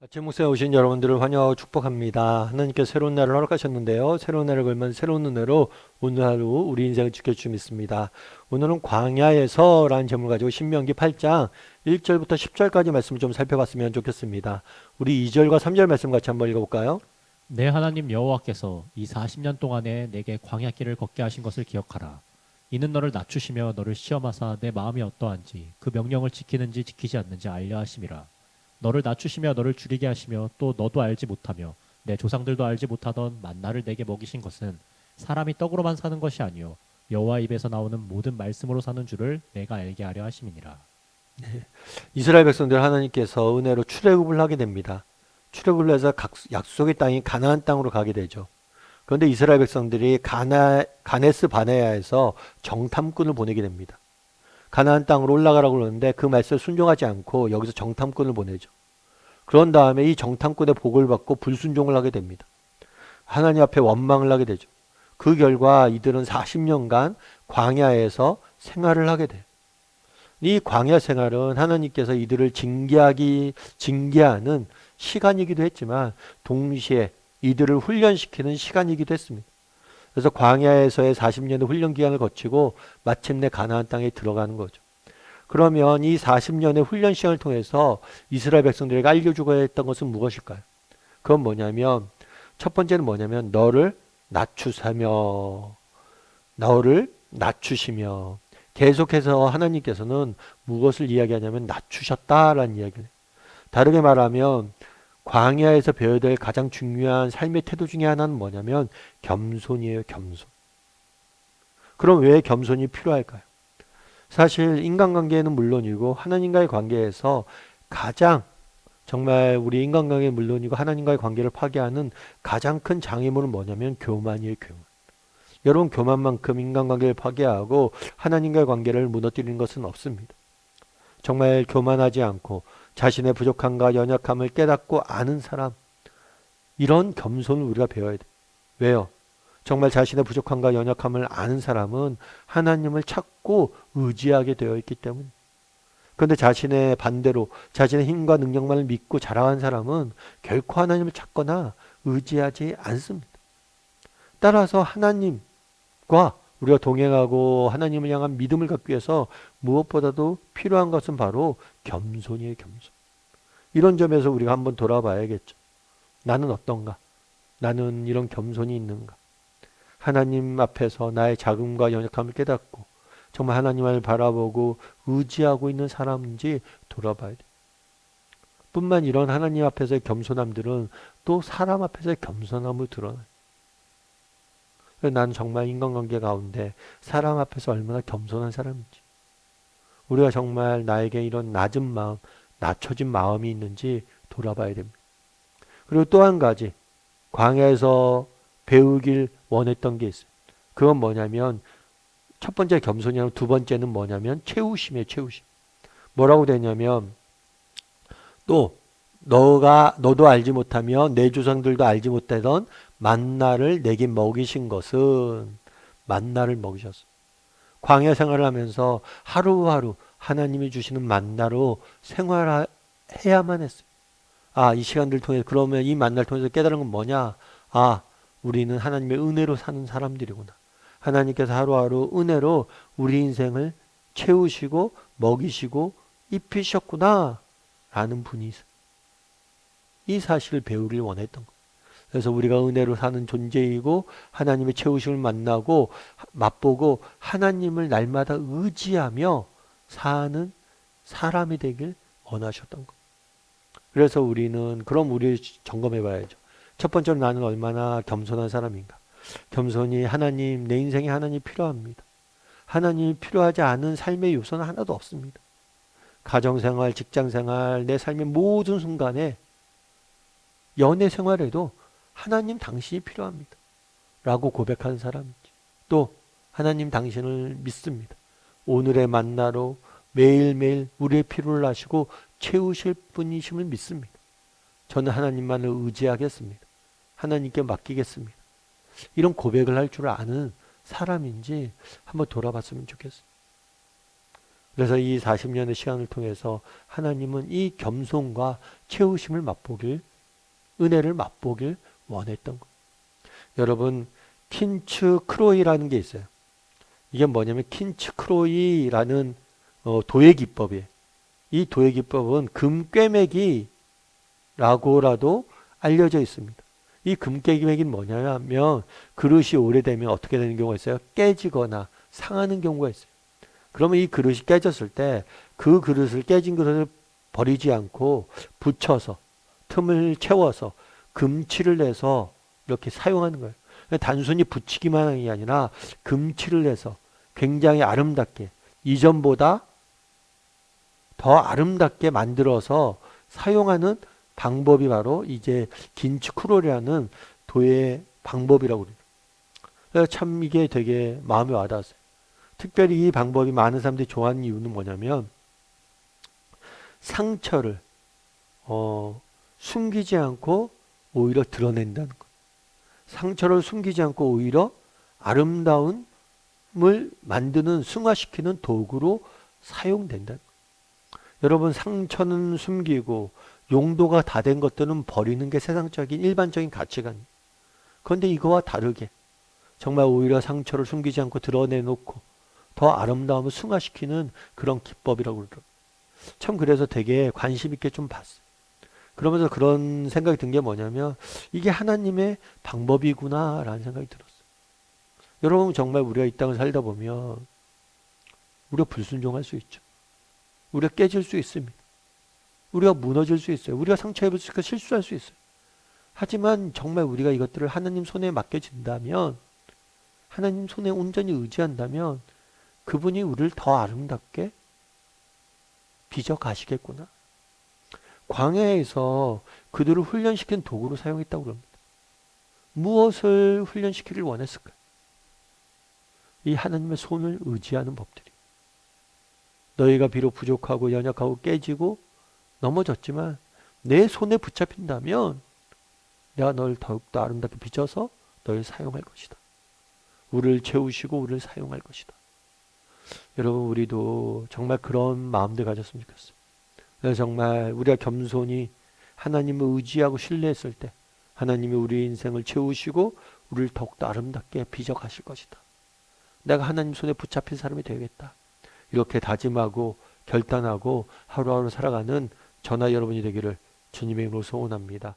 아침 목소에 오신 여러분들을 환영하고 축복합니다. 하나님께서 새로운 날을 허락하셨는데요. 새로운 날을 걸면 새로운 은혜로 오늘 하루 우리 인생을 지켜주시 믿습니다. 오늘은 광야에서라는 제목을 가지고 신명기 8장 1절부터 10절까지 말씀을 좀 살펴봤으면 좋겠습니다. 우리 2절과 3절 말씀 같이 한번 읽어볼까요? 내 하나님 여호와께서 이 40년 동안에 내게 광야길을 걷게 하신 것을 기억하라. 이는 너를 낮추시며 너를 시험하사 내 마음이 어떠한지 그 명령을 지키는지 지키지 않는지 알려 하심이라. 너를 낮추시며 너를 줄이게 하시며 또 너도 알지 못하며 내 조상들도 알지 못하던 만나를 내게 먹이신 것은 사람이 떡으로만 사는 것이 아니요 여호와 입에서 나오는 모든 말씀으로 사는 줄을 내가 알게 하려 하심이니라. 이스라엘 백성들 하나님께서 은혜로 출애굽을 하게 됩니다. 출애굽을 해서 약속의 땅인 가나안 땅으로 가게 되죠. 그런데 이스라엘 백성들이 가네스 바네아에서 정탐꾼을 보내게 됩니다. 가나안 땅으로 올라가라고 그러는데 그 말씀에 순종하지 않고 여기서 정탐꾼을 보내죠. 그런 다음에 이 정탐꾼의 복을 받고 불순종을 하게 됩니다. 하나님 앞에 원망을 하게 되죠. 그 결과 이들은 40년간 광야에서 생활을 하게 돼요. 이 광야 생활은 하나님께서 이들을 징계하는 시간이기도 했지만 동시에 이들을 훈련시키는 시간이기도 했습니다. 그래서 광야에서의 40년의 훈련 기간을 거치고 마침내 가나안 땅에 들어가는 거죠. 그러면 이 40년의 훈련 시간을 통해서 이스라엘 백성들에게 알려주고 했던 것은 무엇일까요? 그건 뭐냐면 첫 번째는 뭐냐면 너를 낮추시며 계속해서 하나님께서는 무엇을 이야기하냐면 낮추셨다라는 이야기를 해요. 다르게 말하면 광야에서 배워야 될 가장 중요한 삶의 태도 중에 하나는 뭐냐면 겸손이에요, 겸손. 그럼 왜 겸손이 필요할까요? 사실 인간관계는 물론이고 하나님과의 관계에서 가장 정말 우리 인간관계는 물론이고 하나님과의 관계를 파괴하는 가장 큰 장애물은 뭐냐면 교만이에요, 교만. 여러분 교만만큼 인간관계를 파괴하고 하나님과의 관계를 무너뜨리는 것은 없습니다. 정말 교만하지 않고 자신의 부족함과 연약함을 깨닫고 아는 사람, 이런 겸손을 우리가 배워야 돼. 왜요? 정말 자신의 부족함과 연약함을 아는 사람은 하나님을 찾고 의지하게 되어 있기 때문에. 그런데 자신의 반대로 자신의 힘과 능력만을 믿고 자랑한 사람은 결코 하나님을 찾거나 의지하지 않습니다. 따라서 하나님과 우리가 동행하고 하나님을 향한 믿음을 갖기 위해서 무엇보다도 필요한 것은 바로 겸손이에요, 겸손. 이런 점에서 우리가 한번 돌아봐야겠죠. 나는 어떤가? 나는 이런 겸손이 있는가? 하나님 앞에서 나의 자금과 연약함을 깨닫고 정말 하나님을 바라보고 의지하고 있는 사람인지 돌아봐야 돼. 뿐만 이런 하나님 앞에서의 겸손함들은 또 사람 앞에서의 겸손함을 드러나요. 난 정말 인간관계 가운데 사람 앞에서 얼마나 겸손한 사람인지, 우리가 정말 나에게 이런 낮은 마음, 낮춰진 마음이 있는지 돌아봐야 됩니다. 그리고 또 한 가지 광야에서 배우길 원했던 게 있어요. 그건 뭐냐면 첫 번째 겸손이라면 두 번째는 뭐냐면 채우심이에요. 채우심. 뭐라고 되냐면 또 너도 알지 못하며 내 조상들도 알지 못하던 만나를 내게 먹이신 것은 만나를 먹이셨어. 광야 생활을 하면서 하루하루 하나님이 주시는 만나로 생활해야만 했어요. 아, 이 시간들 통해 그러면 이 만나를 통해서 깨달은 건 뭐냐? 아, 우리는 하나님의 은혜로 사는 사람들이구나. 하나님께서 하루하루 은혜로 우리 인생을 채우시고 먹이시고 입히셨구나 라는 분이 있어요. 이 사실을 배우길 원했던 거예요. 그래서 우리가 은혜로 사는 존재이고 하나님의 채우심을 만나고 맛보고 하나님을 날마다 의지하며 사는 사람이 되길 원하셨던 거예요. 그래서 우리는 그럼 우리를 점검해 봐야죠. 첫 번째로 나는 얼마나 겸손한 사람인가. 겸손히 하나님, 내 인생에 하나님이 필요합니다. 하나님이 필요하지 않은 삶의 요소는 하나도 없습니다. 가정생활, 직장생활, 내 삶의 모든 순간에 연애 생활에도 하나님 당신이 필요합니다. 라고 고백하는 사람이지. 또 하나님 당신을 믿습니다. 오늘의 만나로 매일매일 우리의 필요를 아시고 채우실 분이심을 믿습니다. 저는 하나님만을 의지하겠습니다. 하나님께 맡기겠습니다. 이런 고백을 할 줄 아는 사람인지 한번 돌아봤으면 좋겠어요. 그래서 이 40년의 시간을 통해서 하나님은 이 겸손과 채우심을 맛보길, 은혜를 맛보길 원했던 거예요. 여러분, 킨츠 크로이라는 게 있어요. 이게 뭐냐면 킨츠 크로이라는 도예 기법이에요. 이 도예 기법은 금꿰매기라고라도 알려져 있습니다. 이 금깨기맥은 뭐냐면 그릇이 오래되면 어떻게 되는 경우가 있어요? 깨지거나 상하는 경우가 있어요. 그러면 이 그릇이 깨졌을 때 그 그릇을 깨진 그릇을 버리지 않고 붙여서 틈을 채워서 금칠을 내서 이렇게 사용하는 거예요. 단순히 붙이기만 하는 게 아니라 금칠을 내서 굉장히 아름답게 이전보다 더 아름답게 만들어서 사용하는 방법이 바로 이제 긴츠크롤이라는 도예 방법이라고 그래요. 참 이게 되게 마음에 와닿았어요. 특별히 이 방법이 많은 사람들이 좋아하는 이유는 뭐냐면 상처를 숨기지 않고 오히려 드러낸다는 것. 상처를 숨기지 않고 오히려 아름다움을 만드는 승화시키는 도구로 사용된다는 것. 여러분, 상처는 숨기고 용도가 다 된 것들은 버리는 게 세상적인 일반적인 가치관이에요. 그런데 이거와 다르게 정말 오히려 상처를 숨기지 않고 드러내놓고 더 아름다움을 승화시키는 그런 기법이라고 그러더라고요. 참 그래서 되게 관심 있게 좀 봤어요. 그러면서 그런 생각이 든 게 뭐냐면 이게 하나님의 방법이구나 라는 생각이 들었어요. 여러분, 정말 우리가 이 땅을 살다 보면 우리가 불순종할 수 있죠. 우리가 깨질 수 있습니다. 우리가 무너질 수 있어요. 우리가 상처 입을 수 있고 실수할 수 있어요. 하지만 정말 우리가 이것들을 하나님 손에 맡겨진다면, 하나님 손에 온전히 의지한다면 그분이 우리를 더 아름답게 빚어 가시겠구나. 광야에서 그들을 훈련시킨 도구로 사용했다고 그럽니다. 무엇을 훈련시키길 원했을까요? 이 하나님의 손을 의지하는 법들이. 너희가 비록 부족하고 연약하고 깨지고 넘어졌지만 내 손에 붙잡힌다면 내가 너를 더욱더 아름답게 빚어서 너를 사용할 것이다. 우리를 채우시고 우리를 사용할 것이다. 여러분, 우리도 정말 그런 마음들 가졌으면 좋겠어요. 그래서 정말 우리가 겸손히 하나님을 의지하고 신뢰했을 때 하나님이 우리 인생을 채우시고 우리를 더욱더 아름답게 빚어 가실 것이다. 내가 하나님 손에 붙잡힌 사람이 되겠다. 이렇게 다짐하고 결단하고 하루하루 살아가는 저나 여러분이 되기를 주님의 이름으로 소원합니다.